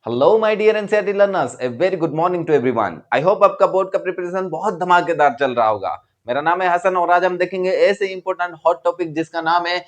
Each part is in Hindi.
Hello my dear NCERT learners, a very good morning to everyone. I hope आपका बोर्ड का प्रिपरेशन बहुत धमाकेदार चल रहा होगा। मेरा नाम है हसन और आज हम देखेंगे ऐसे इंपॉर्टेंट हॉट टॉपिक जिसका नाम है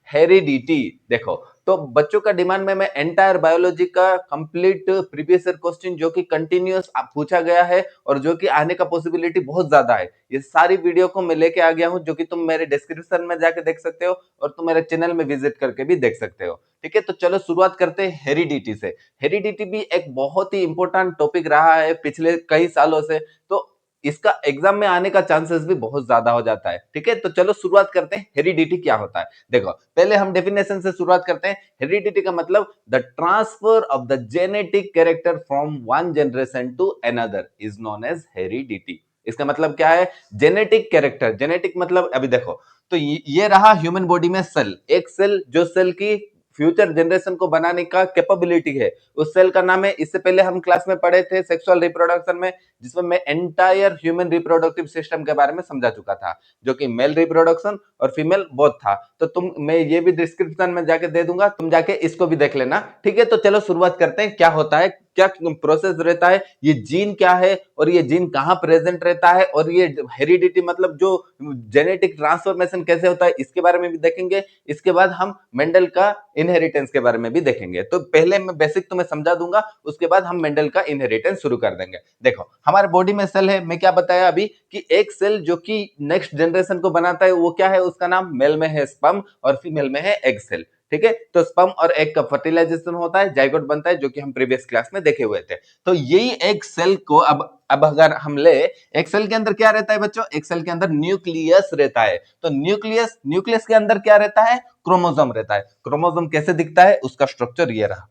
हेरिडिटी। देखो, तो बच्चों का डिमांड में मैं एंटायर बायोलॉजी का कंप्लीट प्रीवियस ईयर क्वेश्चन जो कि कंटिन्यूअस पूछा गया है और जो कि आने का पॉसिबिलिटी बहुत ज्यादा है, ये सारी वीडियो को मैं लेके आ गया हूं, जो कि तुम मेरे डिस्क्रिप्शन में जाके देख सकते हो और तुम मेरे चैनल में विजिट करके भी देख सकते हो। ठीक है, तो चलो शुरुआत करते हैं हेरिडिटी से। हेरिडिटी भी एक बहुत ही इंपॉर्टेंट टॉपिक रहा है पिछले कई सालों से, तो इसका एग्जाम में आने का चांसेस भी बहुत ज्यादा हो जाता है। ठीक है, तो चलो शुरुआत करते हैं हेरिडिटी क्या होता है। देखो, पहले हम डेफिनेशन से शुरुआत करते हैं। हेरिडिटी का मतलब the transfer of the genetic character from one generation to another is known as heredity. इसका मतलब क्या है? Genetic character. जेनेटिक मतलब अभी देखो, तो ये रहा ह्यूमन बॉडी में सेल, एक सेल जो सेल की फ्यूचर जनरेशन को बनाने का कैपेबिलिटी है, उस सेल का नाम है, इससे पहले हम क्लास में पढ़े थे सेक्सुअल रिप्रोडक्शन में, जिसमें मैं एंटायर ह्यूमन रिप्रोडक्टिव सिस्टम के बारे में समझा चुका था, जो कि मेल रिप्रोडक्शन और फीमेल बोथ था। तो मैं ये भी डिस्क्रिप्शन में जाके दे दूंगा, तुम जाके इसको भी देख लेना। ठीक है, तो चलो शुरुआत करते हैं। क्या होता है, क्या प्रोसेस रहता है, ये जीन क्या है और ये जीन कहाँ प्रेजेंट रहता है, और ये हेरिडिटी मतलब जो जेनेटिक ट्रांसफॉर्मेशन कैसे होता है, इसके बारे में भी देखेंगे। इसके बाद हम मेंडल का इनहेरिटेंस के बारे में भी देखेंगे। तो पहले मैं बेसिक तुम्हें समझा दूंगा, उसके बाद हम मेंडल का इनहेरिटेंस शुरू कर देंगे। देखो, हमारे बॉडी में सेल है, मैं क्या बताया अभी कि एक सेल जो कि नेक्स्ट जनरेशन को बनाता है वो क्या है, उसका नाम मेल में है स्पर्म और फीमेल में है एग सेल। ठीक है, तो स्पर्म और एग का फर्टिलाइजेशन होता है, जाइगोट बनता है, जो कि हम प्रीवियस क्लास में देखे हुए थे। तो यही एक सेल को अब अगर हम ले, एक सेल के अंदर क्या रहता है बच्चों, एक सेल के अंदर न्यूक्लियस रहता है। तो न्यूक्लियस के अंदर क्या रहता है, क्रोमोसोम रहता है। क्रोमोसोम कैसे दिखता है, उसका स्ट्रक्चर ये रहा।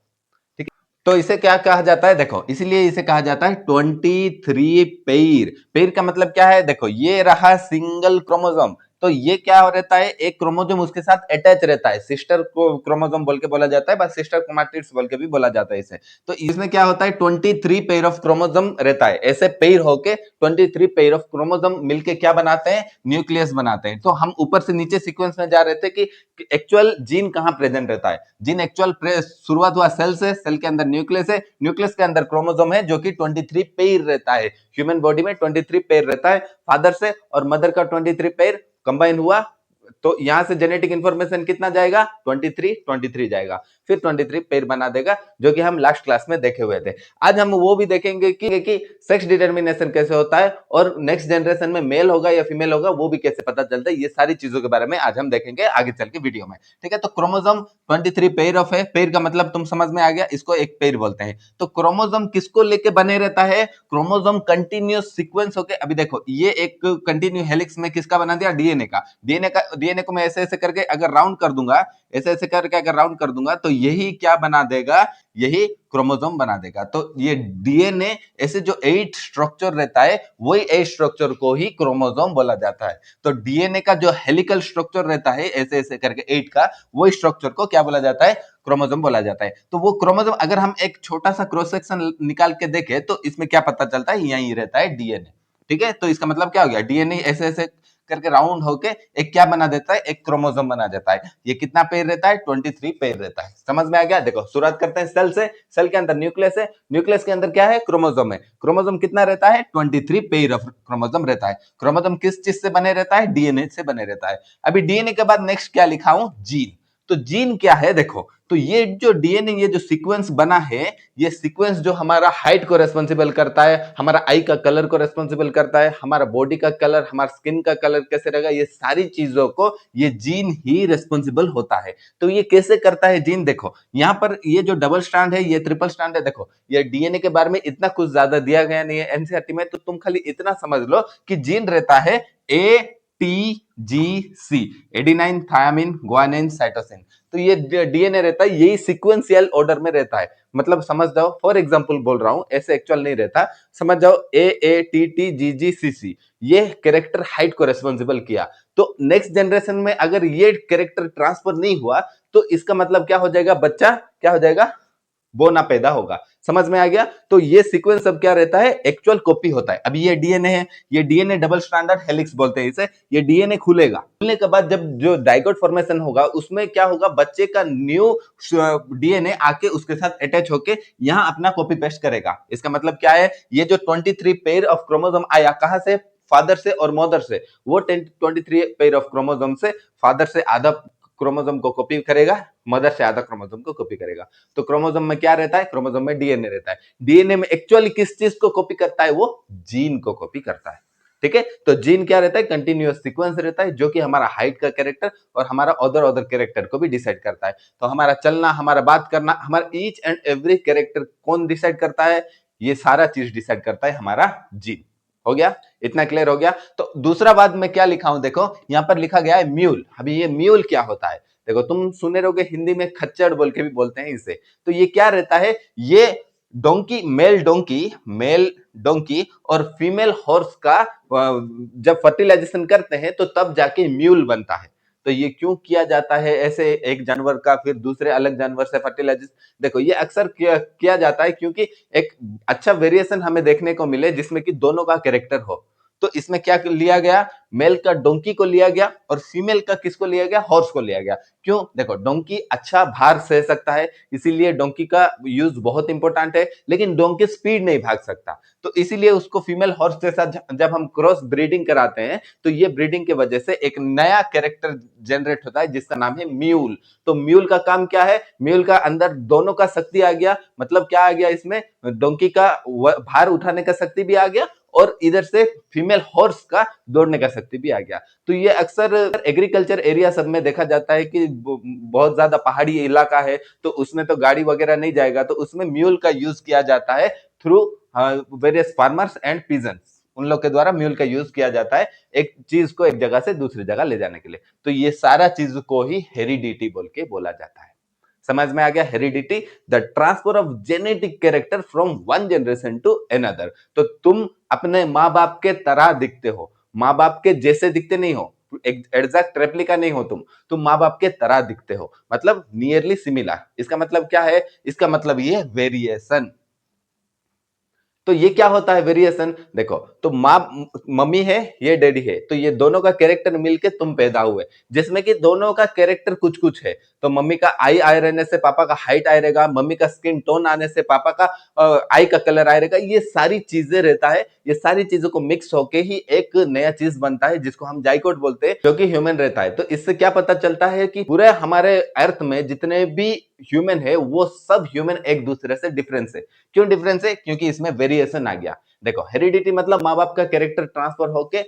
ठीक है, तो इसे क्या कहा जाता है, देखो इसीलिए इसे कहा जाता है 23 पेयर। पेयर का मतलब क्या है, देखो ये रहा सिंगल क्रोमोसोम, तो ये क्या हो रहता है, एक क्रोमोसोम उसके साथ अटैच रहता है, सिस्टर क्रोमोसोम बोल के बोला जाता है, बस सिस्टर क्रोमैटिड्स बोल के भी बोला जाता है इसे। तो इसमें क्या होता है, 23 पेयर ऑफ क्रोमोसोम रहता है। ऐसे पेयर होके 23 पेयर ऑफ क्रोमोसोम मिलके क्या बनाते हैं, न्यूक्लियस बनाते हैं। तो हम ऊपर से नीचे सीक्वेंस में जा रहे थे कि एक्चुअल जीन कहां प्रेजेंट रहता है। जीन एक्चुअल शुरुआत हुआ सेल से, सेल के अंदर न्यूक्लियस है, न्यूक्लियस के अंदर क्रोमोसोम है जो कि 23 पेयर रहता है। ह्यूमन बॉडी में 23 पेयर रहता है, फादर से और मदर का 23 पेयर कंबाइन हुआ, तो यहां से जेनेटिक इंफॉर्मेशन कितना जाएगा, 23 जाएगा, फिर 23 पेयर बना देगा, जो कि हम लास्ट क्लास में देखे हुए थे। आज हम वो भी देखेंगे कि सेक्स डिटर्मिनेशन कैसे होता है और नेक्स्ट जनरेशन में मेल होगा या फीमेल होगा वो भी कैसे पता चलता है। ये सारी चीजों के बारे में आज हम देखेंगे आगे चल के वीडियो में। ठीक है, तो क्रोमोसोम 23 पेयर ऑफ है, पेयर का मतलब तुम समझ में आ गया, इसको एक पेयर बोलते हैं। तो क्रोमोसोम किसको लेके बने रहता है, क्रोमोसोम कंटिन्यूअस सीक्वेंस होके, अभी देखो ये एक कंटिन्यू हेलिक्स में किसका बना दिया, डीएनए को मैं ऐसे ऐसे करके अगर राउंड कर दूंगा, ऐसे ऐसे करके अगर राउंड कर दूंगा, तो यही क्या बना देगा, यही क्रोमोसोम बना देगा। तो ये डीएनए ऐसे जो 8 स्ट्रक्चर रहता है, वही 8 स्ट्रक्चर को ही क्रोमोसोम बोला जाता है। तो डीएनए का जो हेलिकल स्ट्रक्चर रहता है ऐसे ऐसे करके 8 का, वो स्ट्रक्चर को क्या बोला जाता है, क्रोमोसोम बोला जाता है। तो वो क्रोमोसोम अगर हम एक छोटा सा क्रॉस सेक्शन निकाल के देखें तो इसमें क्या पता चलता है, यही रहता है डीएनए। ठीक है, तो इसका मतलब क्या हो गया, डीएनए ऐसे ऐसे करके राउंड होके एक क्या बना देता है, एक क्रोमोसोम बना देता है। ये कितना पेयर रहता है, 23 पेयर रहता है। समझ में आ गया। देखो शुरुआत करते हैं सेल से। सेल के अंदर न्यूक्लियस है, न्यूक्लियस के अंदर क्या है, क्रोमोसोम है। क्रोमोसोम कितना रहता है, 23 पेयर ऑफ क्रोमोसोम रहता है। क्रोमोसोम किस चीज से बने रहता है, डीएनए से बने रहता है। अभी डीएनए के बाद नेक्स्ट क्या लिखा हूं, जीन। तो जीन क्या है, देखो तो ये जो डीएनए, ये जो सीक्वेंस बना है, ये सीक्वेंस जो हमारा हाइट को रेस्पॉन्सिबल करता है, हमारा आई का कलर को रेस्पॉन्सिबल करता है, हमारा बॉडी का कलर, हमारा स्किन का कलर कैसे रहेगा, ये सारी चीजों को ये जीन ही रेस्पॉन्सिबल होता है। तो ये कैसे करता है जीन, देखो यहाँ पर ये जो डबल स्ट्रैंड है, ये ट्रिपल स्ट्रैंड है। देखो ये डीएनए के बारे में इतना कुछ ज्यादा दिया गया नहीं है एनसीईआरटी में, तो तुम खाली इतना समझ लो कि जीन रहता है ATGC, adenine thiamine guanine cytosine. तो ये डीएनए रहता है, यही सीक्वेंशियल ऑर्डर में रहता है। मतलब समझ जाओ, फॉर एग्जांपल बोल रहा हूं, ऐसे एक्चुअल नहीं रहता। समझ जाओ AATTGGCC, ये कैरेक्टर हाइट को रेस्पॉन्सिबल किया, तो नेक्स्ट जनरेशन में अगर ये कैरेक्टर ट्रांसफर नहीं हुआ तो इसका मतलब क्या हो जाएगा, बच्चा क्या हो जाएगा, वो ना पैदा होगा। समझ में आ गया? तो ये सीक्वेंस अब क्या रहता है, एक्चुअल कॉपी होता है। अभी ये डीएनए है, ये डीएनए डबल स्ट्रैंडेड हेलिक्स बोलते हैं इसे। ये डीएनए खुलेगा, खुलने के बाद जब जो डाइगोट फॉर्मेशन होगा उसमें क्या होगा, बच्चे का न्यू डीएनए आके उसके साथ अटैच होके यहाँ अपना कॉपी पेस्ट करेगा। इसका मतलब क्या है, ये जो 23 पेयर ऑफ क्रोमोसोम आया कहां से, फादर से और मदर से, वो 23 पेयर ऑफ क्रोमोसोम से फादर से आधा क्रोमोसोम को कॉपी करेगा, मदर से आधा क्रोमोसोम को कॉपी करेगा। तो क्रोमोसोम में क्या रहता है, क्रोमोसोम में डीएनए रहता है। डीएनए में एक्चुअली किस चीज को कॉपी करता है, वो जीन को कॉपी करता है। ठीक है, तो जीन क्या रहता है, कंटिन्यूअस सीक्वेंस रहता है, जो कि हमारा हाइट का कैरेक्टर और हमारा अदर अदर कैरेक्टर को भी डिसाइड करता है। तो हमारा चलना, हमारा बात करना, हमारा ईच एंड एवरी कैरेक्टर कौन डिसाइड करता है, ये सारा चीज डिसाइड करता है हमारा जीन। हो गया, इतना क्लियर हो गया। तो दूसरा बात मैं क्या लिखा हूं, देखो यहां पर लिखा गया है म्यूल। अभी ये म्यूल क्या होता है, देखो तुम सुने रहोगे हिंदी में खच्चर बोल के भी बोलते हैं इसे। तो ये क्या रहता है, ये डोंकी, मेल डोंकी और फीमेल हॉर्स का जब फर्टिलाइजेशन करते हैं तो तब जाके म्यूल बनता है। तो ये क्यों किया जाता है ऐसे, एक जानवर का फिर दूसरे अलग जानवर से फर्टिलाइजेशन, देखो ये अक्सर किया जाता है क्योंकि एक अच्छा वेरिएशन हमें देखने को मिले जिसमें कि दोनों का कैरेक्टर हो। तो इसमें क्या लिया गया, मेल का डोंकी को लिया गया और फीमेल का किसको लिया गया, हॉर्स को लिया गया। क्यों, देखो डोंकी अच्छा भार सह सकता है, इसीलिए डोंकी का यूज बहुत इंपॉर्टेंट है, लेकिन डोंकी स्पीड नहीं भाग सकता। तो इसीलिए उसको फीमेल हॉर्स के साथ जब हम क्रॉस ब्रीडिंग कराते हैं तो ये ब्रीडिंग की वजह से एक नया कैरेक्टर जनरेट होता है जिसका नाम है म्यूल। तो म्यूल का काम क्या है, म्यूल का अंदर दोनों का शक्ति आ गया, मतलब क्या आ गया इसमें, डोंकी का भार उठाने का शक्ति भी आ गया और इधर से फीमेल हॉर्स का दौड़ने का शक्ति भी आ गया। तो ये अक्सर एग्रीकल्चर एरिया सब में देखा जाता है कि बहुत ज्यादा पहाड़ी इलाका है तो उसमें तो गाड़ी वगैरह नहीं जाएगा, तो उसमें म्यूल का यूज किया जाता है through various farmers and peasants. उन लोग के द्वारा म्यूल का यूज किया जाता है एक चीज को एक जगह से दूसरी जगह ले जाने के लिए। तो ये सारा चीज को ही हेरिडिटी बोल के बोला जाता है। समझ में आ गया, heredity the transfer of genetic character from one generation to another. तो तुम अपने माँ बाप के तरह दिखते हो, माँ बाप के जैसे दिखते नहीं हो, एग्जैक्ट रेप्लिका नहीं हो, तुम माँ बाप के तरह दिखते हो, मतलब नियरली सिमिलर। इसका मतलब क्या है, इसका मतलब ये वेरिएशन। तो ये क्या होता है वेरिएशन, देखो तो माँ, मम्मी है, ये डैडी है, तो ये दोनों का कैरेक्टर मिलके तुम पैदा हुए, जिसमें कि दोनों का कैरेक्टर कुछ कुछ है। तो मम्मी का आई रहने से पापा का हाइट आई रहेगा, मम्मी का स्किन टोन आने से पापा का आई का कलर आए रहेगा। ये सारी चीजें रहता है, ये सारी चीजों को मिक्स होके ही एक नया चीज बनता है जिसको हम जाइकोट बोलते हैं, जो कि ह्यूमन रहता है। तो इससे क्या पता चलता है कि पूरे हमारे अर्थ में जितने भी ह्यूमन है वो सब ह्यूमन एक दूसरे से डिफरेंस है। क्यों डिफरेंस है, क्योंकि इसमें वेरिएशन आ गया। देखो हेरिडिटी मतलब माँ बाप का कैरेक्टर ट्रांसफर होके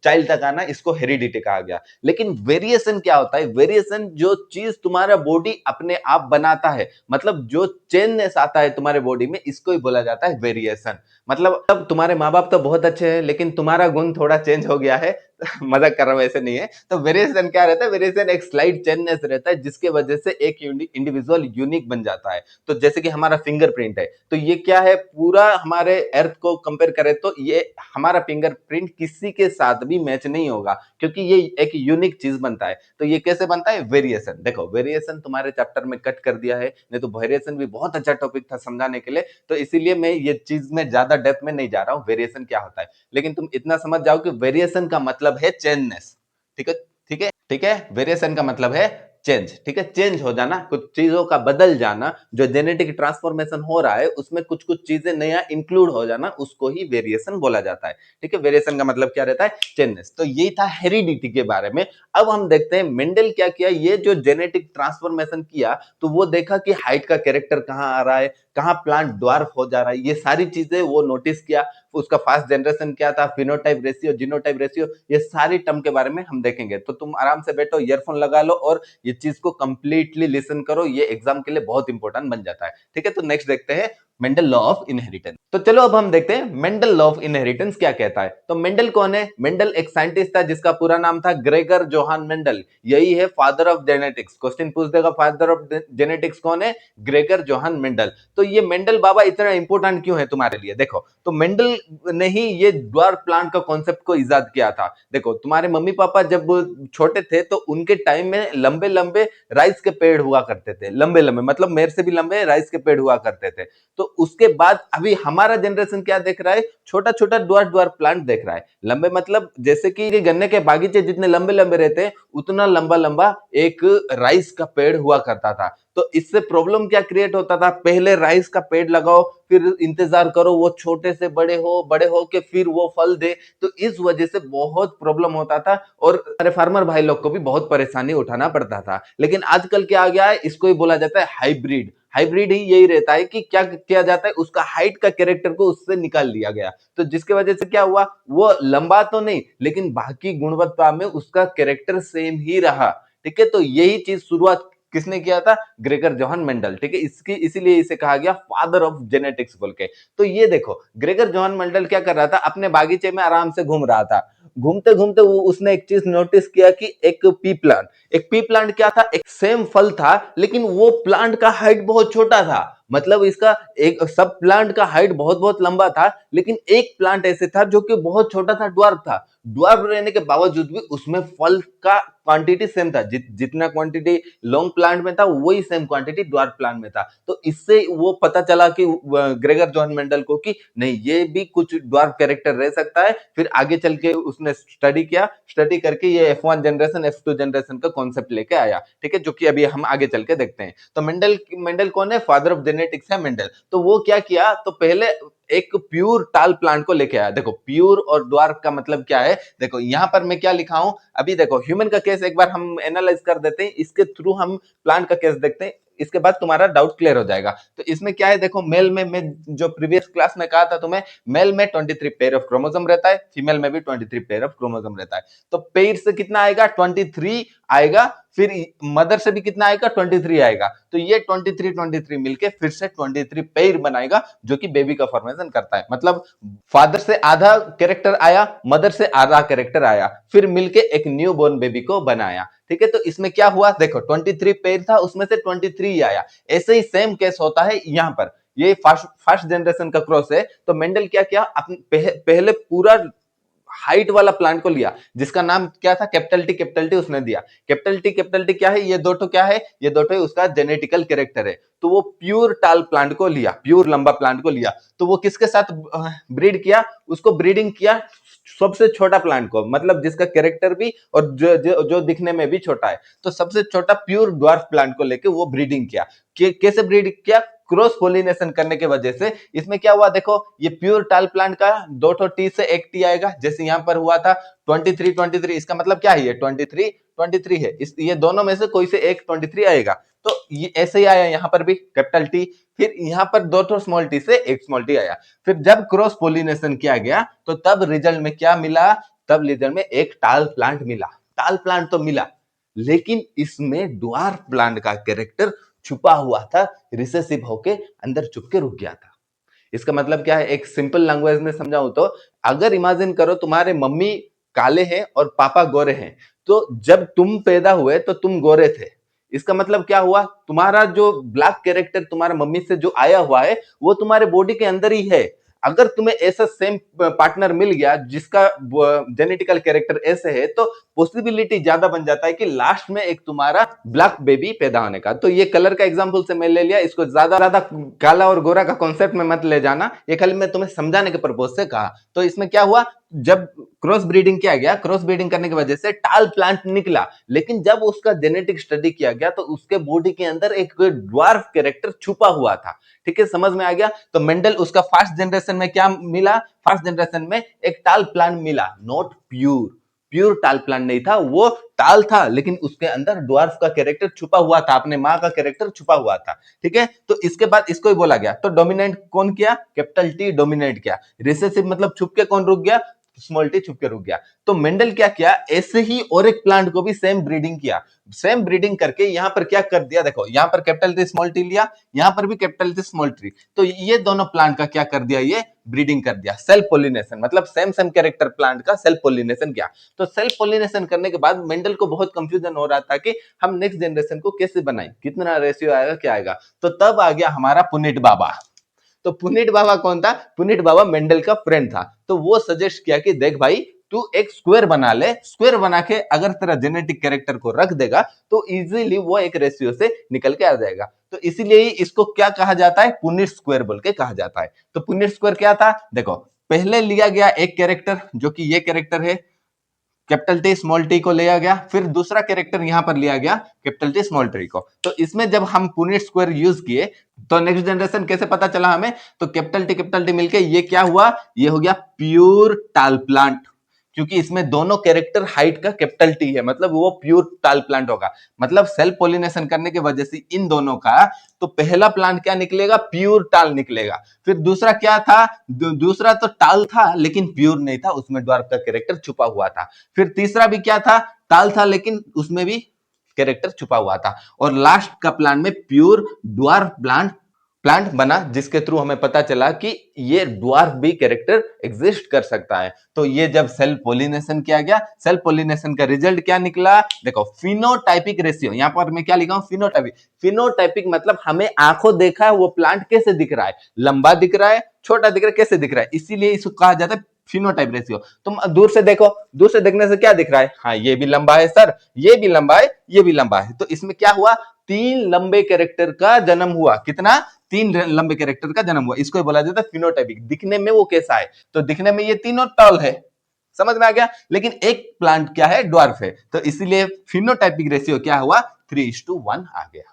चाइल्ड तक आना, इसको हेरिडिटी कहा गया। लेकिन वेरिएशन क्या होता है, वेरिएशन जो चीज तुम्हारा बॉडी अपने आप बनाता है, मतलब जो चेंजनेस आता है तुम्हारे बॉडी में, इसको ही बोला जाता है वेरिएशन। मतलब अब तुम्हारे माँ बाप तो बहुत अच्छे हैं लेकिन तुम्हारा गुण थोड़ा चेंज हो गया है मजाक कर रहा हूं, ऐसे नहीं है। तो वेरिएशन क्या रहता है, वेरिएशन एक स्लाइड चेंजनेस रहता है जिसके वजह से एक इंडिविजुअल यूनिक बन जाता है। तो जैसे कि हमारा फिंगरप्रिंट है, तो ये क्या है, पूरा हमारे अर्थ को कंपेयर करें तो ये हमारा फिंगरप्रिंट किसी के साथ भी मैच नहीं होगा, क्योंकि ये एक यूनिक चीज बनता है। तो ये कैसे बनता है, वेरिएशन। देखो वेरिएशन तुम्हारे चैप्टर में कट कर दिया है, नहीं तो वेरिएशन भी बहुत अच्छा टॉपिक था समझाने के लिए, तो इसीलिए मैं ये चीज में ज्यादा डेप्थ में नहीं जा रहा हूँ वेरिएशन क्या होता है। लेकिन तुम इतना समझ जाओ कि वेरिएशन का मतलब है चेंजनेस। ठीक है, ठीक है, ठीक है, वेरिएशन का मतलब है चेंज। ठीक है, चेंज हो जाना, कुछ चीजों का बदल जाना, जो जेनेटिक ट्रांसफॉर्मेशन हो रहा है उसमें कुछ कुछ चीजें नया इंक्लूड हो जाना, उसको ही वेरिएशन बोला जाता है। ठीक है, वेरिएशन का मतलब क्या रहता है, चेंजनेस। तो ये था हेरिडिटी के बारे में। अब हम देखते हैं मेंडल क्या किया, ये जो जेनेटिक ट्रांसफॉर्मेशन किया तो वो देखा कि हाइट का कैरेक्टर कहाँ आ रहा है, कहाँ प्लांट ड्वार्फ हो जा रहा है, ये सारी चीजें वो नोटिस किया। उसका फास्ट जनरेशन क्या था, फिनोटाइप रेशियो, जीनोटाइप रेशियो, ये सारी टर्म के बारे में हम देखेंगे। तो तुम आराम से बैठो, ईयरफोन लगा लो और ये चीज को कंप्लीटली लिसन करो, ये एग्जाम के लिए बहुत इंपॉर्टेंट बन जाता है। ठीक है, तो नेक्स्ट देखते हैं मेंडल लॉ ऑफ इनहेरिटेंस। तो चलो अब हम देखते हैं मेंडल लॉ ऑफ इनहेरिटेंस क्या कहता है। तो मेंडल कौन है? मेंडल एक साइंटिस्ट था जिसका पूरा नाम था ग्रेगर जोहान मेंडल। यही है फादर ऑफ जेनेटिक्स। क्वेश्चन पूछ देगा फादर ऑफ जेनेटिक्स कौन है? Gregor Johan Mendel. तो ये मेंडल बाबा इतना इंपॉर्टेंट क्यों है तुम्हारे लिए? देखो, तो मेंडल ने ही ये ड्वार्फ प्लांट का कॉन्सेप्ट को इजाद किया था। देखो, तुम्हारे मम्मी पापा जब छोटे थे तो उनके टाइम में लंबे लंबे राइस के पेड़ हुआ करते थे, लंबे लंबे मतलब मेरे से भी लंबे राइस के पेड़ हुआ करते थे। तो उसके बाद अभी हमारा जनरेशन क्या देख रहा है? छोटा छोटा ड्वार्फ ड्वार्फ प्लांट देख रहा है। लंबे मतलब जैसे कि गन्ने के बागीचे जितने लंबे लंबे रहते हैं उतना लंबा लंबा एक राइस का पेड़ हुआ करता था। तो इससे प्रॉब्लम क्या क्रिएट होता था? पहले राइस का पेड़ लगाओ, फिर इंतजार करो वो छोटे से बड़े हो के फिर वो फल दे। तो इस वजह से बहुत प्रॉब्लम होता था और हमारे फार्मर भाई लोग को भी बहुत परेशानी उठाना पड़ता था। लेकिन आजकल क्या आ गया है? इसको ही बोला जाता है हाइब्रिड। हाइब्रिड ही यही रहता है कि क्या किया जाता है, उसका हाइट का कैरेक्टर को उससे निकाल लिया गया। तो जिसके वजह से क्या हुआ? वो लंबा तो नहीं लेकिन बाकी गुणवत्ता में उसका कैरेक्टर सेम ही रहा। ठीक है, तो यही चीज शुरुआत किसने किया था? Gregor Johan Mendel. ठीक है, इसकी इसीलिए इसे कहा गया फादर ऑफ जेनेटिक्स बोल के। तो ये देखो, ग्रेगर जोहान मेंडल क्या कर रहा था? अपने बागीचे में आराम से घूम रहा था। घूमते घूमते वो उसने एक चीज नोटिस किया कि एक पी प्लांट क्या था? एक सेम फल था लेकिन वो प्लांट का हाइट बहुत छोटा था। मतलब इसका एक सब प्लांट का हाइट बहुत बहुत लंबा था लेकिन एक प्लांट ऐसे था जो कि बहुत छोटा था, ड्वार्फ था। ड्वार्फ रहने के बावजूद भी उसमें फल का क्वांटिटी सेम था। जितना क्वांटिटी लॉन्ग प्लांट में था वही सेम क्वांटिटी ड्वार्फ प्लांट में था। तो इससे वो पता चला कि ग्रेगर जॉन मेंडल को कि नहीं, ये भी कुछ ड्वार्फ कैरेक्टर रह सकता है। फिर आगे चल के उसने स्टडी किया, स्टडी करके ये F1 जनरेशन F2 जनरेशन का कॉन्सेप्ट लेके आया। ठीक है, जो कि अभी हम आगे चल के देखते हैं। तो मेंडल मेंडल कौन है? फादर ऑफ जेनेटिक्स है मेंडल। तो वो क्या किया? तो पहले एक प्योर टाल प्लांट को लेके आया। देखो, प्योर और ड्वार्फ का मतलब क्या है? देखो यहां पर मैं क्या लिखा हूं। अभी देखो, ह्यूमन का केस एक बार हम एनालाइज कर देते हैं, इसके थ्रू हम प्लांट का केस देखते हैं, इसके बाद तुम्हारा डाउट क्लियर हो जाएगा। तो इसमें क्या है? देखो, मेल में मैं जो प्रीवियस क्लास में कहा था तुम्हें, मेल में 23 पेयर ऑफ क्रोमोसोम रहता है, फीमेल में भी 23 पेयर ऑफ क्रोमोसोम रहता है। तो पेयर से कितना आएगा? 23 आएगा। फिर मदर से भी कितना आएगा? 23 आएगा। तो ये 23 मिलके फिर से 23 पेयर बनाएगा जो कि बेबी का फॉर्मेशन करता है। मतलब फादर से आधा कैरेक्टर आया, मदर से आधा कैरेक्टर आया, फिर मिलके एक न्यू बोर्न बेबी को बनाया। ठीक है, तो इसमें क्या हुआ? देखो, 23 पेयर था, उसमें से 23 आया। ऐसे ही सेम केस होता है यहां पर। ये फर्स्ट जनरेशन का क्रॉस है। तो मेंडल क्या किया? अपने पहले पूरा हाइट वाला प्लांट को लिया जिसका नाम क्या था? कैपिटल टी उसने दिया। कैपिटल टी क्या है? ये दो तो क्या है? ये दो तो उसका जेनेटिकल कैरेक्टर है। तो वो प्योर टाल प्लांट को लिया, प्योर लंबा प्लांट को लिया। तो वो किसके साथ ब्रीड किया? उसको ब्रीडिंग किया सबसे छोटा प्लांट को, मतलब जिसका कैरेक्टर भी और जो दिखने में भी छोटा है। तो सबसे छोटा प्योर ड्वार्फ प्लांट को लेके वो ब्रीडिंग किया। कैसे ब्रीड किया? क्रॉस पोलिनेशन करने की वजह से। इसमें क्या हुआ? देखो, ये प्योर टाल प्लांट का दो टी से एक टी आएगा, जैसे यहां पर हुआ था 23 इसका मतलब क्या है? ये 23 है। ये दोनों में से कोई से एक 23 आएगा। तो ये ऐसे ही आया यहां पर भी कैपिटल टी। फिर यहां पर दो स्मॉल टी से एक स्मॉल टी आया। फिर जब क्रॉस पोलिनेशन किया गया तो तब रिजल्ट में क्या मिला? तब रिजल्ट में एक टाल प्लांट मिला। टाल प्लांट तो मिला लेकिन इसमें ड्वार्फ प्लांट का कैरेक्टर छुपा हुआ था, रिसेसिव होके अंदर छुप के रुक गया था। इसका मतलब क्या है? एक सिंपल लैंग्वेज में समझाऊं तो, अगर इमेजिन करो तुम्हारे मम्मी काले हैं और पापा गोरे हैं, तो जब तुम पैदा हुए तो तुम गोरे थे। इसका मतलब क्या हुआ? तुम्हारा जो ब्लैक कैरेक्टर तुम्हारा मम्मी से जो आया हुआ है वो तुम्हारे बॉडी के अंदर ही है। अगर तुम्हें ऐसा सेम पार्टनर मिल गया जिसका जेनेटिकल कैरेक्टर ऐसे है, तो पॉसिबिलिटी ज्यादा बन जाता है कि लास्ट में एक तुम्हारा ब्लैक बेबी पैदा होने का। तो ये कलर का एग्जांपल से मैं ले लिया, इसको ज्यादा ज्यादा काला और गोरा का कॉन्सेप्ट में मत ले जाना, ये खाली मैं तुम्हें समझाने के पर्पज से कहा। तो इसमें क्या हुआ? जब क्रॉस ब्रीडिंग किया गया, क्रॉस ब्रीडिंग करने की वजह से टाल प्लांट निकला, लेकिन जब उसका जेनेटिक स्टडी किया गया तो उसके बॉडी के अंदर एक ड्वार्फ कैरेक्टर छुपा हुआ था। ठीक है, समझ में आ गया? तो मेंडल उसका फर्स्ट जनरेशन में क्या मिला? फर्स्ट जनरेशन में एक टाल प्लांट मिला, नॉट प्योर। प्योर टाल प्लांट नहीं था, वो टाल था लेकिन उसके अंदर ड्वार्फ का कैरेक्टर छुपा हुआ था, अपने माँ का कैरेक्टर छुपा हुआ था। ठीक है, तो इसके बाद इसको ही बोला गया। तो डोमिनेंट कौन किया? कैपिटल टी डोमिनेट किया। रिसेसिव मतलब छुप के कौन रुक गया? स्मॉल टी छुप के रुक गया। तो मेंडल क्या किया, ऐसे ही और एक प्लांट को भी सेम ब्रीडिंग किया। सेम ब्रीडिंग करके यहां पर क्या कर दिया, देखो यहां पर कैपिटल टी स्मॉल टी लिया, यहां पर भी कैपिटल टी स्मॉल टी। तो ये दोनों प्लांट का क्या कर दिया, ये ब्रीडिंग कर दिया, सेल्फ पोलिनेशन, मतलब सेम सेम कैरेक्टर प्लांट का सेल्फ पोलिनेशन किया। तो सेल्फ पोलिनेशन करने के बाद मेंडल को बहुत कंफ्यूजन हो रहा था कि हम नेक्स्ट जनरेशन को कैसे बनाएं, कितना रेशियो आएगा, क्या आएगा। तो तब आ गया हमारा पुनीत बाबा। तो पुनीत बाबा कौन था, पुनीत बाबा मेंडल का फ्रेंड था। तो वो सजेस्ट किया कि देख भाई तू एक स्क्वायर बना ले, स्क्वायर बना के अगर तेरा जेनेटिक कैरेक्टर को रख देगा तो इजीली वो एक रेशियो से निकल के आ जाएगा। तो इसीलिए इसको क्या कहा जाता है, पुनीत स्क्वायर बोल के कहा जाता है। तो पुनीत स्क्वायर क्या था, देखो पहले लिया गया एक कैरेक्टर जो कि ये कैरेक्टर है, कैपिटल टी स्मॉल टी को लिया गया, फिर दूसरा कैरेक्टर यहां पर लिया गया कैपिटल टी स्मॉल टी को। तो इसमें जब हम पुनीत स्क्वायर यूज किए तो नेक्स्ट जनरेशन कैसे पता चला हमें, तो कैपिटल टी मिलके ये क्या हुआ, ये हो गया प्योर टाल प्लांट, क्योंकि इसमें दोनों कैरेक्टर हाइट का कैपिटल टी है, मतलब वो प्योर टाल प्लांट होगा। मतलब सेल्फ पोलिनेशन करने की वजह से इन दोनों का, तो पहला प्लांट क्या निकलेगा, प्योर टाल निकलेगा। फिर दूसरा क्या था, दूसरा तो टाल था लेकिन प्योर नहीं था, उसमें ड्वार्फ का कैरेक्टर छुपा हुआ था। फिर तीसरा भी क्या था, टाल था लेकिन उसमें भी कैरेक्टर छुपा हुआ था। और लास्ट का प्लांट में प्योर ड्वार्फ प्लांट बना, जिसके थ्रू हमें पता चला कि ये ड्वार्फ भी कैरेक्टर एग्जिस्ट कर सकता है। तो ये जब सेल्फ पोलिनेशन किया गया, सेल्फ पोलिनेशन का रिजल्ट क्या निकला, देखो फिनोटाइपिक रेशियो, यहां पर मैं क्या लिखा हूं, फिनोटाइपिक। फिनोटाइपिक मतलब हमें आंखों देखा है वो प्लांट कैसे दिख रहा है, लंबा दिख रहा है, छोटा दिख रहा है, कैसे दिख रहा है, इसीलिए इसको कहा जाता है फिनोटाइप रेशियो। तुम दूर से देखो, दूर से देखने से क्या दिख रहा है, हाँ ये भी लंबा है सर, ये भी लंबा है, ये भी लंबा है। तो इसमें क्या हुआ, तीन लंबे कैरेक्टर का जन्म हुआ। कितना, तीन लंबे कैरेक्टर का जन्म हुआ। इसको बोला जाता है फिनोटाइपिक। दिखने में वो कैसा है, तो दिखने में ये तीनों टॉल है, समझ में आ गया, लेकिन एक प्लांट क्या है, ड्वार्फ है। तो इसीलिए फिनोटाइपिक रेशियो क्या हुआ, 3:1 आ गया।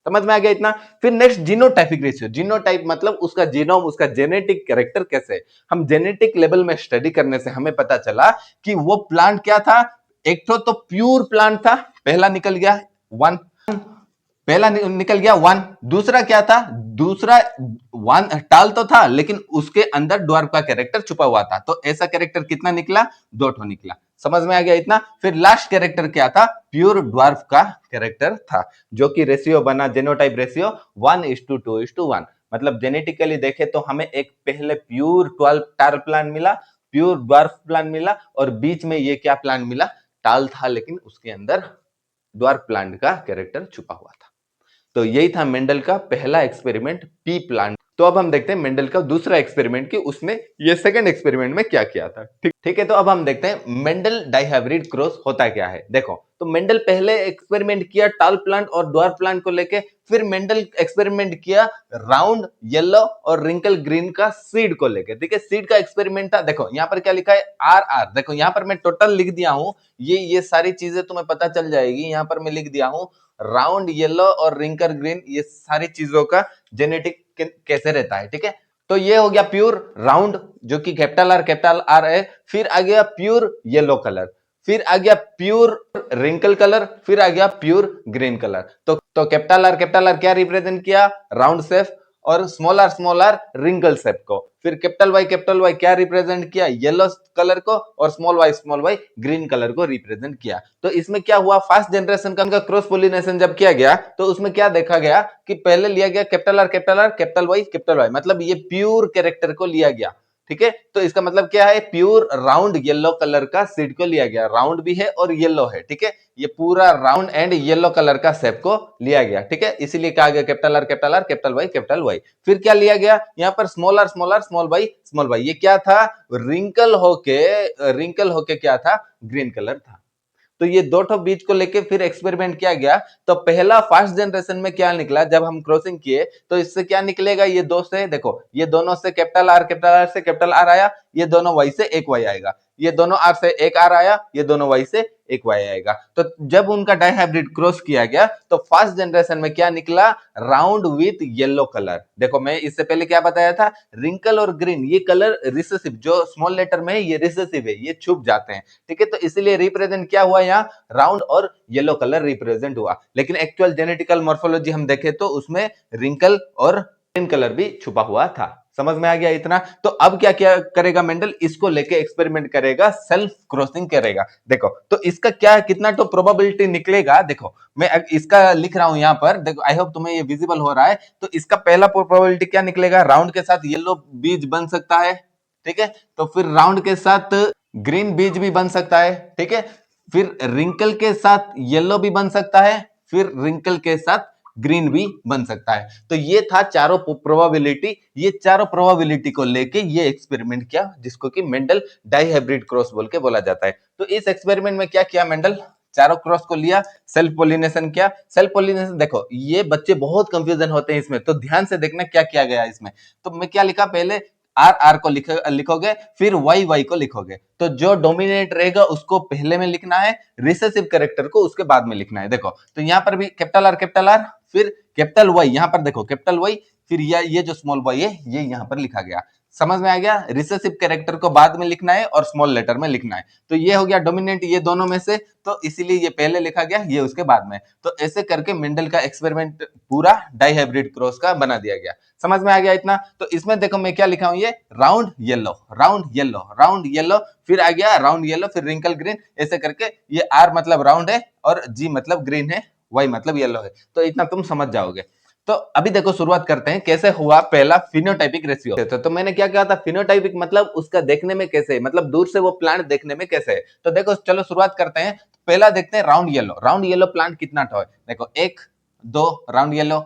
समझ में आ गया इतना। फिर नेक्स्ट जीनोटाइपिक रेशियो, जीनोटाइप मतलब उसका जीनोम, उसका जेनेटिक कैरेक्टर कैसे है। हम जेनेटिक लेवल में स्टडी करने से हमें पता चला कि वो प्लांट क्या था, एक तो प्योर प्लांट था, पहला निकल गया 1, पहला निकल गया 1। दूसरा क्या था, दूसरा 1 टाल तो था लेकिन उसके अंदर ड्वार्फ का कैरेक्टर छुपा हुआ था। तो ऐसा कैरेक्टर कितना निकला, 2 निकला। समझ में आ गया इतना। फिर लास्ट कैरेक्टर क्या था, प्योर ड्वार्फ का कैरेक्टर था, जो कि रेशियो बना जेनोटाइप रेशियो 1:2:1। मतलब जेनेटिकली देखे तो हमें एक पहले प्योर 12 टाल प्लांट मिला, प्योर ड्वार्फ प्लांट मिला, और बीच में ये क्या प्लांट मिला, टाल था लेकिन उसके अंदर ड्वार्फ प्लांट का कैरेक्टर छुपा हुआ था। तो यही था मेंडल का पहला एक्सपेरिमेंट, पी प्लांट। तो अब हम देखते हैं मेंडल का दूसरा एक्सपेरिमेंट कि उसने ये सेकंड एक्सपेरिमेंट में क्या किया था। ठीक है, तो अब हम देखते हैं मेंडल डाइहाइब्रिड क्रॉस होता क्या है। देखो, तो मेंडल पहले एक्सपेरिमेंट किया टाल प्लांट और ड्वार्फ प्लांट को लेके, फिर मेंडल एक्सपेरिमेंट किया राउंड येलो और रिंकल ग्रीन का सीड को लेके। ठीक है, सीड का एक्सपेरिमेंट था। देखो यहाँ पर क्या लिखा है, RR। देखो यहाँ पर मैं टोटल लिख दिया हूं, ये सारी चीजें तुम्हें पता चल जाएगी। यहाँ पर मैं लिख दिया हूं राउंड येलो और रिंकल ग्रीन, ये सारी चीजों का जेनेटिक कैसे रहता है। ठीक है, तो ये हो गया प्योर राउंड जो कि कैपिटल आर है। फिर आ गया प्योर येलो कलर, फिर आ गया प्योर रिंकल कलर, फिर आ गया प्योर ग्रीन कलर। तो कैपिटल आर क्या रिप्रेजेंट किया, राउंड शेप, और स्मॉल आर रिंकल शेप को। फिर कैपिटल वाई क्या रिप्रेजेंट किया, येलो कलर को, और स्मॉल वाई ग्रीन कलर को रिप्रेजेंट किया। तो इसमें क्या हुआ, फर्स्ट जनरेशन का क्रॉस पोलिनेशन जब किया गया तो उसमें क्या देखा गया कि पहले लिया गया कैपिटल वाई, मतलब ये प्योर कैरेक्टर को लिया गया। ठीक है, तो इसका मतलब क्या है, प्योर राउंड येलो कलर का सीड को लिया गया, राउंड भी है और येलो है। ठीक है, ये पूरा राउंड एंड येलो कलर का शेप को लिया गया। ठीक है, इसीलिए कहा गया कैपिटल वाई। फिर क्या लिया गया, यहाँ पर स्मॉल वाई, ये क्या था, रिंकल होके क्या था, ग्रीन कलर था। तो ये दो ठो बीज को लेके फिर एक्सपेरिमेंट किया गया। तो पहला फर्स्ट जनरेशन में क्या निकला, जब हम क्रॉसिंग किए तो इससे क्या निकलेगा, ये दो से, देखो ये दोनों से कैपिटल आर से कैपिटल आर आया, ये दोनों वाई से एक वाई आएगा, ये दोनों आर से एक आर आया, ये दोनों वाई से एक वाई आएगा। तो जब उनका डाइहाइब्रिड क्रॉस किया गया तो फर्स्ट जनरेशन में क्या निकला, राउंड विथ येलो कलर। देखो मैं इससे पहले क्या बताया था, रिंकल और ग्रीन ये कलर रिसेसिव, जो स्मॉल लेटर में है ये रिसेसिव है, ये छुप जाते हैं। ठीक है, तो इसलिए रिप्रेजेंट क्या हुआ, यहाँ राउंड और येलो कलर रिप्रेजेंट हुआ। लेकिन एक्चुअल जेनेटिकल मॉर्फोलॉजी हम देखें तो उसमें रिंकल और ग्रीन कलर भी छुपा हुआ था। समझ में आ गया इतना? तो अब क्या क्या करेगा मेंडल, इसको लेके एक्सपेरिमेंट करेगा, सेल्फ क्रॉसिंग करेगा। देखो तो इसका क्या कितना तो प्रोबेबिलिटी निकलेगा, देखो मैं इसका लिख रहा हूं यहां पर, देखो आई होप तुम्हें ये विजिबल हो रहा है। तो इसका पहला प्रोबेबिलिटी क्या निकलेगा, राउंड के साथ येलो बीज बन सकता है, ठीक है। तो फिर राउंड के साथ ग्रीन बीज भी बन सकता है, ठीक है। फिर रिंकल के साथ येलो भी बन सकता है, फिर रिंकल के साथ ग्रीन भी बन सकता है। तो ये था चारों प्रोबेबिलिटी, ये चारों प्रोबेबिलिटी को लेके ये एक्सपेरिमेंट किया, जिसको कि मेंडल डाइहाइब्रिड क्रॉस बोल के बोला जाता है। तो इस एक्सपेरिमेंट में क्या किया मेंडल, चारों क्रॉस को लिया, सेल्फ पोलिनेशन किया। सेल्फ पोलिनेशन देखो ये बच्चे बहुत कंफ्यूजन होते हैं इसमें, तो ध्यान से देखना क्या किया गया इसमें। तो मैं क्या लिखा, पहले आर आर को लिखोगे, फिर वाई वाई को लिखोगे। तो जो डोमिनेट रहेगा उसको पहले में लिखना है, रिसेसिव कैरेक्टर को उसके बाद में लिखना है। देखो तो यहां पर भी कैपिटल आर, फिर कैपिटल वाई, यहां पर देखो कैपिटल वाई, फिर ये जो स्मॉल वाई है ये यहां पर लिखा गया। समझ में आ गया, रिसेसिव कैरेक्टर को बाद में लिखना है और स्मॉल लेटर में लिखना है। तो ये हो गया डोमिनेंट ये दोनों में से, तो इसीलिए ये पहले लिखा गया, ये उसके बाद में। तो ऐसे करके मेंडल का एक्सपेरिमेंट पूरा डाइहाइब्रिड क्रॉस का बना दिया गया। समझ में आ गया इतना? तो इसमें देखो मैं क्या लिखा हूं, ये round yellow, round yellow, round yellow, फिर आ गया राउंड येलो, फिर रिंकल ग्रीन, ऐसे करके ये आर मतलब राउंड है और जी मतलब ग्रीन है, वाई मतलब येलो है। तो इतना तुम समझ जाओगे। तो अभी देखो शुरुआत करते हैं कैसे हुआ पहला फिनोटाइपिक रेशियो। तो मैंने क्या कहा था, फिनोटाइपिक मतलब उसका देखने में कैसे है, मतलब दूर से वो प्लांट देखने में कैसे है। तो देखो चलो शुरुआत करते हैं, पहला देखते हैं round yellow. Round yellow plant कितना ठो है, देखो 1 2 राउंड येलो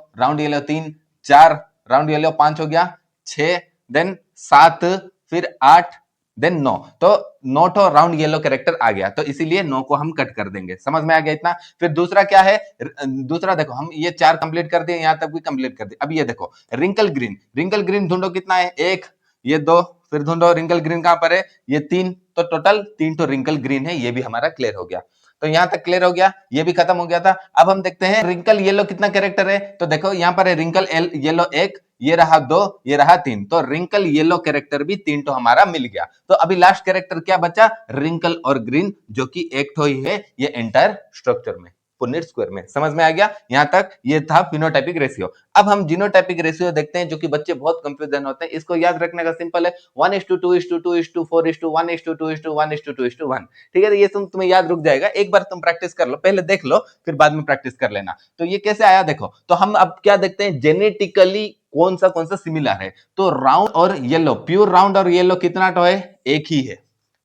3 4 राउंड येलो 5 हो गया, 6 देन 7 फिर 8 देन 9। तो 9 ठो राउंड येलो कैरेक्टर आ गया, तो इसीलिए 9 को हम कट कर देंगे। समझ में आ गया इतना? फिर दूसरा क्या है, दूसरा देखो हम ये 4 कंप्लीट कर दिए, यहां तक भी कंप्लीट कर दिए। अब ये देखो रिंकल ग्रीन, रिंकल ग्रीन ढूंढो कितना है, 1 ये 2, फिर ढूंढो रिंकल ग्रीन कहां पर है, ये 3। तो टोटल 3 तो रिंकल ग्रीन है, ये भी हमारा क्लियर हो गया। तो यहां तक क्लियर हो गया, ये भी खत्म हो गया था। अब हम देखते हैं रिंकल येलो कितना कैरेक्टर है। तो देखो यहां पर है रिंकल येलो 1, ये रहा 2, ये रहा 3। तो रिंकल येलो कैरेक्टर भी 3 तो हमारा मिल गया। तो अभी लास्ट कैरेक्टर क्या बचा, रिंकल और ग्रीन, जो कि एक तो ही है ये एंटायर स्ट्रक्चर में, पुनेट स्क्वायर में। समझ में आ गया, यहां तक ये था फिनोटाइपिक रेशियो। अब हम जीनोटाइपिक रेशियो देखते हैं, जो कि बच्चे बहुत कंफ्यूजन होते हैं। इसको याद रखने का सिंपल है, 1:2:2:4:1:1:2:1:1। ठीक है, तो ये तुम्हें याद रुक जाएगा, एक बार तुम प्रैक्टिस कर लो, पहले देख लो फिर बाद में प्रैक्टिस कर लेना। तो ये कैसे आया देखो, तो हम अब क्या देखते हैं, जेनेटिकली कौन सा सिमिलर है। तो राउंड और येलो, प्योर राउंड और येलो कितना तो है, एक ही है,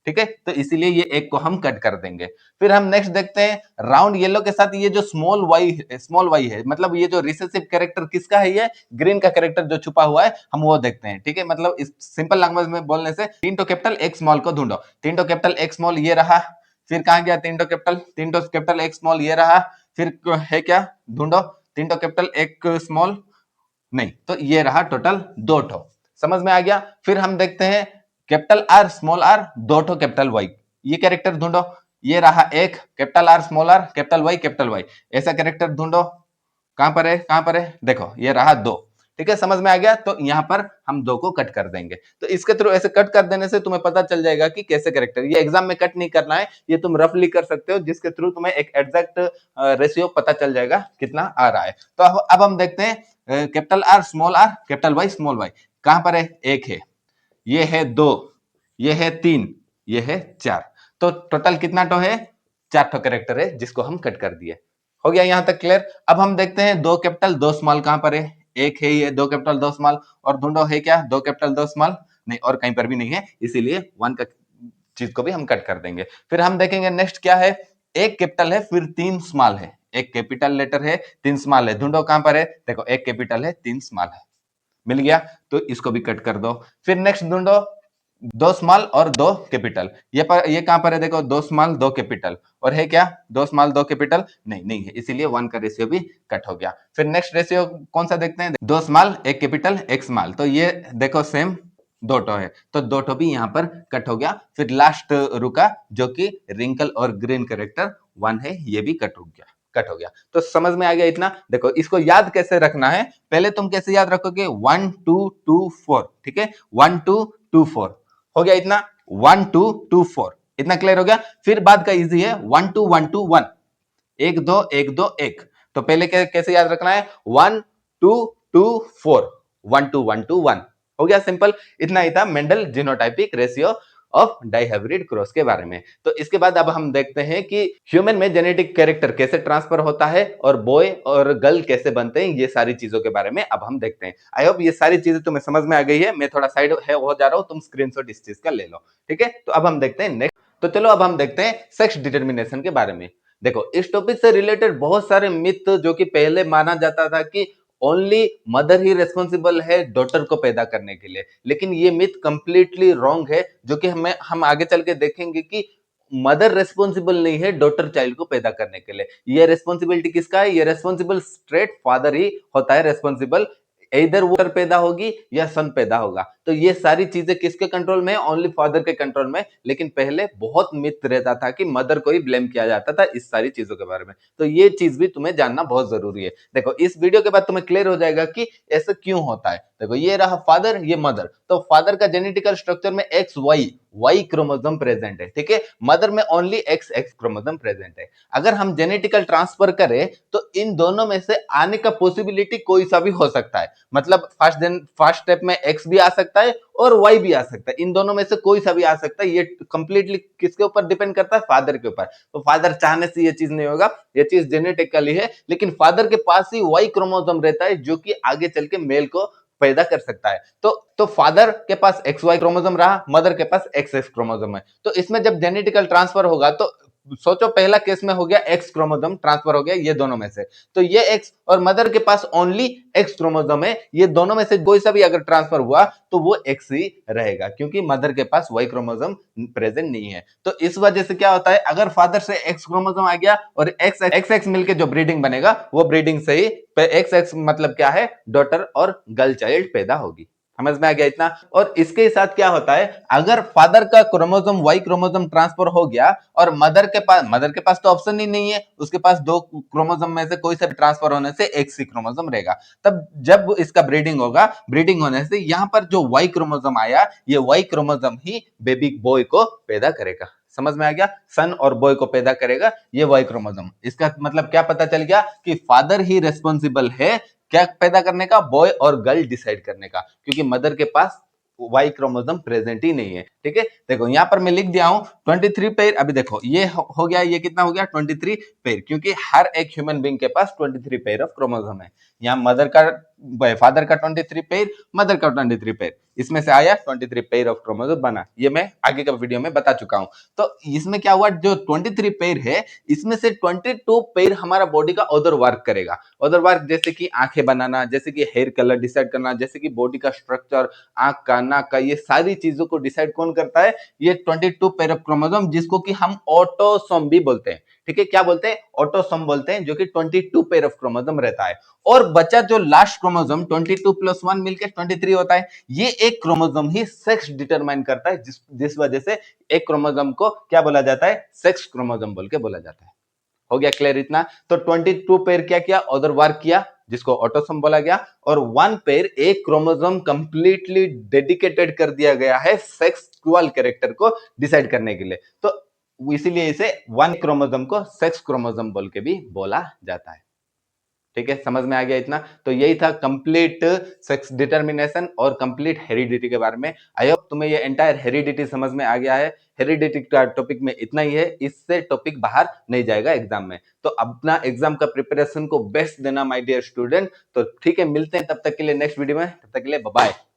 ठीक है। तो इसीलिए ये एक को हम कट कर देंगे। फिर हम नेक्स्ट देखते हैं, राउंड येलो के साथ ये जो स्मॉल वाई है, मतलब ये जो रिसेसिव कैरेक्टर किसका है, ये ग्रीन का कैरेक्टर जो छुपा हुआ है, हम वो देखते हैं। ठीक है, मतलब इस सिंपल लैंग्वेज में बोलने से 3 तो कैपिटल एक स्मॉल को ढूंढो। 3 तो कैपिटल एक स्मॉल ये रहा, फिर कहां गया 3 तो कैपिटल एक स्मॉल ये रहा, फिर है क्या ढूंढो, 3 तो कैपिटल एक स्मॉल नहीं, तो ये रहा टोटल 2 ठो। समझ में आ गया। फिर हम देखते हैं कैपिटल आर स्मॉल आर 2 ठो कैपिटल वाई, ये कैरेक्टर ढूंढो, ये रहा एक capital R small R capital Y, ऐसा कैरेक्टर ढूंढो, कहां पर है देखो ये रहा 2। ठीक है, समझ में आ गया। तो यहां पर हम 2 को कट कर देंगे। तो इसके थ्रू ऐसे कट कर देने से तुम्हें पता चल जाएगा कि कैसे कैरेक्टर, ये एग्जाम में कट नहीं करना है, ये तुम रफली कर सकते हो, जिसके थ्रू तुम्हें एक एग्जैक्ट रेशियो पता चल जाएगा कितना आ रहा है। तो अब हम देखते हैं capital R capital Y small Y, कहां पर है, एक है, ये है 2, ये है 3, ये है 4। तो टोटल कितना तो है, 4 ठो कैरेक्टर है जिसको हम कट कर दिए। हो गया यहां तक क्लियर। अब हम देखते हैं 2 कैपिटल 2 स्मॉल कहां पर है, एक है ये 2 कैपिटल 2 स्मॉल, और ढूंढो है क्या 2 कैपिटल 2 स्मॉल, नहीं और कहीं पर भी नहीं है, इसीलिए 1 का चीज को भी हम कट कर देंगे। फिर हम देखेंगे नेक्स्ट क्या है, एक कैपिटल है फिर 3 स्मॉल है, एक कैपिटल लेटर है 3 स्मॉल है, ढूंढो कहां पर है, देखो एक कैपिटल है 3 स्मॉल है, मिल गया। तो इसको भी कट कर दो। फिर नेक्स्ट ढूंढो 2 स्मॉल और 2 कैपिटल, ये कहां पर है, देखो 2 स्मॉल 2 कैपिटल, और है क्या 2 स्मॉल 2 कैपिटल, नहीं है, इसीलिए 1 का रेशियो भी कट हो गया। फिर नेक्स्ट रेशियो कौन सा देखते हैं, 2 स्मॉल 1 कैपिटल 1 स्मॉल, तो ये देखो सेम 2 टो है, तो 2 टो भी यहां पर कट हो गया। फिर लास्ट रुका जो कि रिंकल और ग्रीन कैरेक्टर 1 है, ये भी कट हो गया। तो समझ में आ गया इतना। देखो इसको याद कैसे रखना है, पहले तुम कैसे याद रखोगे, 1 2 2 4, ठीक है, 1 2 2 4 हो गया इतना, 1 2 2 4 इतना क्लियर हो गया। फिर बाद का इजी है 1 2 1 2 1, 1 2 1 2 1। तो पहले कैसे याद रखना है, 1 2 2 4 1 2 1 2 1, हो गया सिंपल, इतना ही था Mendel genotypic ratio of dihybrid cross के बारे में। तो इसके बाद अब हम देखते हैं कि ह्यूमन में जेनेटिक कैरेक्टर कैसे ट्रांसफर होता है और बॉय और गर्ल कैसे बनते हैं, ये सारी चीजों के बारे में अब हम देखते हैं। आई होप ये सारी चीजें तुम्हें समझ में आ गई है। मैं थोड़ा साइड हो जा रहा हूं, तुम स्क्रीनशॉट इस चीज का ले लो, ठीक है। तो अब हम देखते हैं नेक्स्ट। तो चलो अब हम देखते हैं सेक्स डिटर्मिनेशन के बारे में। देखो इस टॉपिक से रिलेटेड बहुत सारे मिथ जो कि पहले माना जाता था कि ओनली मदर ही रेस्पॉन्सिबल है डॉटर को पैदा करने के लिए, लेकिन ये मिथ कंप्लीटली रॉन्ग है, जो कि हम आगे चल के देखेंगे कि मदर रेस्पॉन्सिबल नहीं है डॉटर चाइल्ड को पैदा करने के लिए। ये रेस्पॉन्सिबिलिटी किसका है? ये रेस्पॉन्सिबल स्ट्रेट फादर ही होता है रेस्पॉन्सिबल। इधर वो पैदा होगी या सन पैदा होगा, तो ये सारी चीजें किसके कंट्रोल में है? ओनली फादर के कंट्रोल में। लेकिन पहले बहुत मिथ रहता था कि मदर को ही ब्लेम किया जाता था इस सारी चीजों के बारे में। तो ये चीज भी तुम्हें जानना बहुत जरूरी है। देखो इस वीडियो के बाद तुम्हें क्लियर हो जाएगा कि ऐसा क्यों होता है। देखो ये रहा फादर, ये मदर। तो फादर का जेनेटिकल स्ट्रक्चर में एक्स वाई क्रोमोसोम प्रेजेंट है, ठीक है। मदर में only x x chromosome present है। अगर हम जेनेटिकल ट्रांसफर करें तो इन दोनों में से आने का पॉसिबिलिटी कोई सा भी हो सकता है। मतलब फर्स्ट स्टेप में एक्स भी आ सकता है और वाई भी आ सकता है। इन दोनों में से कोई सा भी आ सकता है। ये कंप्लीटली किसके ऊपर डिपेंड करता है? फादर के ऊपर। तो फादर चाहने से ये चीज नहीं होगा, ये चीज जेनेटिकली है। लेकिन फादर के पास ही वाई क्रोमोसोम रहता है जो कि आगे चल के मेल को पैदा कर सकता है। तो फादर के पास एक्स वाई क्रोमोसोम रहा, मदर के पास एक्स एक्स क्रोमोसोम है। तो इसमें जब जेनेटिकल ट्रांसफर होगा तो सोचो पहला केस में हो गया एक्स क्रोमोसोम ट्रांसफर हो गया ये दोनों में से। तो ये एक्स और मदर के पास ओनली एक्स क्रोमोसोम है। ये दोनों में से कोई सा भी अगर ट्रांसफर हुआ तो वो एक्स ही रहेगा, क्योंकि मदर के पास वाई क्रोमोसोम प्रेजेंट नहीं है। तो इस वजह से क्या होता है, अगर फादर से एक्स क्रोमोसोम आ गया और एक्स एक्स एक्स मिलकर जो ब्रीडिंग बनेगा वो ब्रीडिंग से ही एक्स एक्स मतलब क्या है? डॉटर और गर्ल चाइल्ड पैदा होगी। समझ में आ गया इतना? और इसके साथ क्या होता है, अगर फादर का क्रोमोसोम वाई क्रोमोसोम ट्रांसफर हो गया और मदर के पास तो ऑप्शन ही नहीं है, उसके पास दो क्रोमोसोम में से कोई सा ट्रांसफर होने से एक सी क्रोमोसोम रहेगा। तब जब इसका ब्रीडिंग होगा, ब्रीडिंग होने से यहाँ पर जो वाई क्रोमोसोम आया, ये वाई क्रोमोसोम ही बेबी बॉय को पैदा करेगा। समझ में आ गया? सन और बॉय को पैदा करेगा ये वाई क्रोमोसोम। इसका मतलब क्या पता चल गया कि फादर ही रेस्पॉन्सिबल है क्या पैदा करने का? बॉय और गर्ल डिसाइड करने का, क्योंकि मदर के पास वाई क्रोमोसोम प्रेजेंट ही नहीं है, ठीक है। देखो यहाँ पर मैं लिख दिया हूं 23 पेयर। अभी देखो ये हो गया, ये कितना हो गया? 23 पेयर, क्योंकि हर एक ह्यूमन बीइंग के पास 23 पेयर ऑफ क्रोमोसोम है। यहाँ फादर का 23 पेयर, मदर का 23 पेयर, इसमें से आया 23 पेयर ऑफ क्रोमोसोम बना। ये मैं आगे का वीडियो में बता चुका हूं। तो इसमें क्या हुआ, जो 23 पेयर है इसमें से 22 पेयर हमारा बॉडी का अदर वर्क करेगा। अदर वर्क जैसे कि आंखें बनाना, जैसे कि हेयर कलर डिसाइड करना, जैसे कि बॉडी का स्ट्रक्चर, आंख का, नाक का, ये सारी चीजों को डिसाइड कौन करता है? ये 22 पेयर ऑफ क्रोमोसोम, जिसको कि हम ऑटोसोम भी बोलते हैं, ठीक है। क्या बोलते हैं? ऑटोसोम बोलते हैं, जो कि 22 पेयर ऑफ क्रोमोसोम रहता है। और बचा जो लास्ट क्रोमोसोम 22 + 1 मिलकर 23 होता है, ये एक क्रोमोसोम ही सेक्स डिटरमाइन करता है, जिस वजह से एक क्रोमोसोम को क्या बोला जाता है? सेक्स क्रोमोसोम बोल के बोला जाता है। हो गया क्लियर इतना? तो 22 पेयर क्या किया? अदर वर्क किया, जिसको ऑटोसोम बोला गया। और 1 पेयर, एक क्रोमोसोम कंप्लीटली डेडिकेटेड कर दिया गया है सेक्सुअल कैरेक्टर को डिसाइड करने के लिए। तो इसीलिए इसे 1 क्रोमोसोम को सेक्स क्रोमोसोम बोल के भी बोला जाता है। ठीक है, समझ में आ गया इतना? तो यही था कंप्लीट सेक्स डिटर्मिनेशन और कंप्लीट हेरिडिटी के बारे में। आई होप तुम्हें ये एंटायर हेरिडिटी समझ में आ गया है। हेरिडिटी का टॉपिक में इतना ही है, इससे टॉपिक बाहर नहीं जाएगा एग्जाम में। तो अपना एग्जाम का प्रिपरेशन को बेस्ट देना माय डियर स्टूडेंट। तो ठीक है, मिलते हैं तब तक के लिए नेक्स्ट वीडियो में। तब तक के लिए बाय बाय।